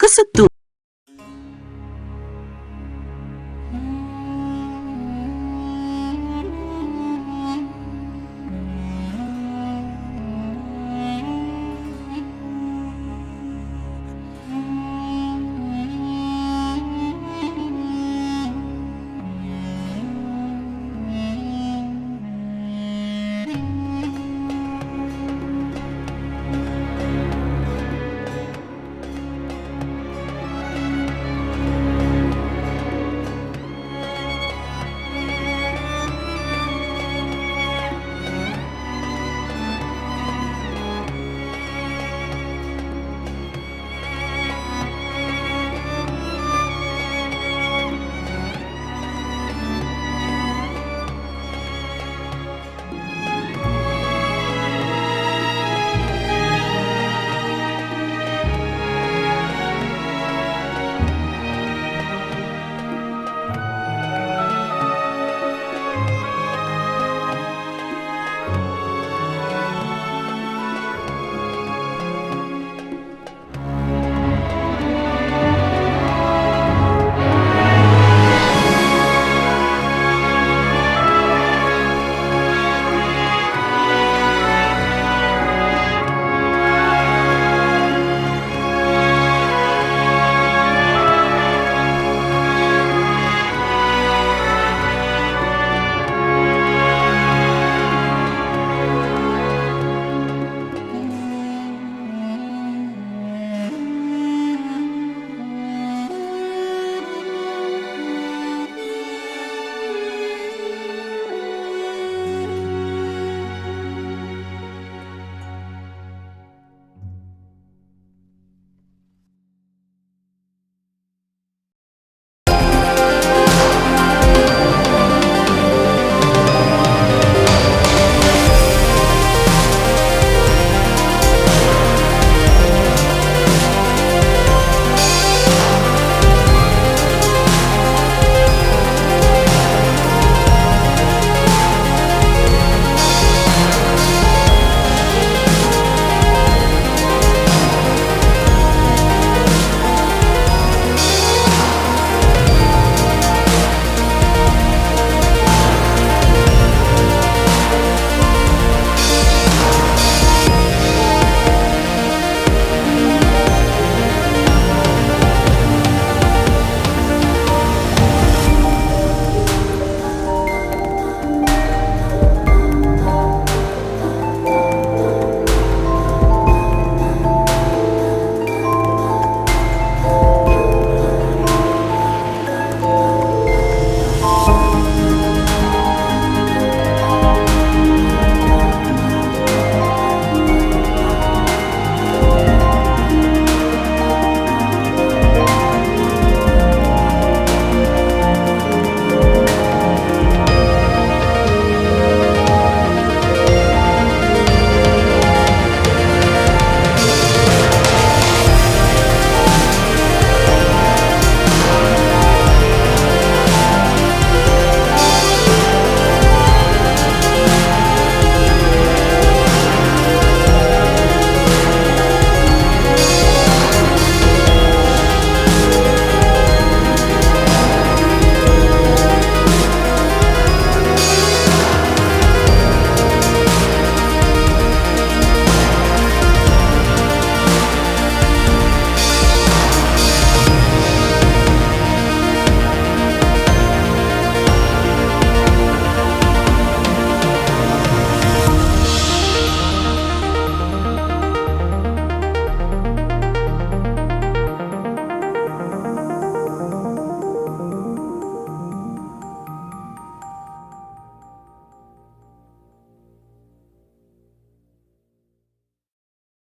قصة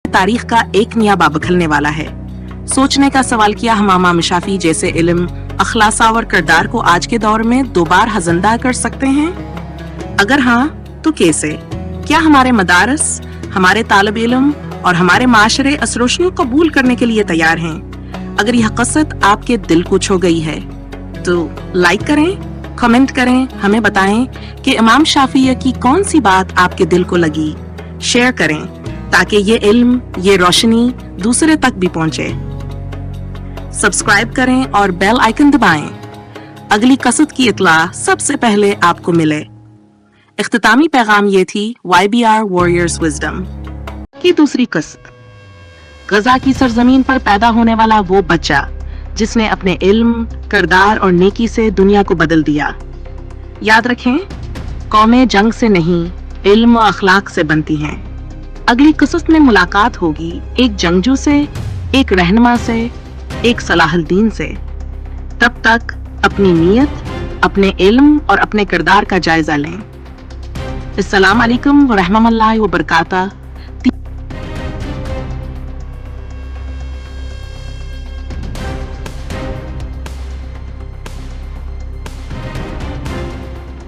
तारीख का एक नया बाब खलने वाला है। सोचने का सवाल किया हमामा मिशाफी जैसे इल्म अखलासावर किरदार को आज के दौर में दोबार हजंदा कर सकते हैं? अगर हाँ तो कैसे? क्या हमारे मदारस, हमारे तालिब इल्म और हमारे माशरे असरोशनी को कबूल करने के लिए तैयार हैं? अगर यह क़सद आपके दिल को छू गई है तो लाइक करें, कमेंट करें, हमें बताएं कि इमाम शाफिया की कौन सी बात आपके दिल को लगी। शेयर करें ताकि ये इल्म, ये रोशनी दूसरे तक भी पहुंचे। सब्सक्राइब करें और बेल आइकन दबाएं। अगली कसद की इतला सबसे पहले आपको मिले। इख्तितामी पैगाम ये थी YBR Warriors Wisdom की दूसरी कसद। गजा की सरजमीन पर पैदा होने वाला वो बच्चा जिसने अपने इल्म, किरदार और नेकी से दुनिया को बदल दिया। याद रखें, कौमें जंग से नहीं, इल्म और अखलाक से बनती हैं। अगली कसद में मुलाकात होगी एक जंगजू से, एक रहनुमा से, एक सलाहुद्दीन से। तब तक अपनी नीयत, अपने इल्म और अपने किरदार का जायजा लें। अस्सलाम वालेकुम व रहमतुल्लाहि व बरकातहू।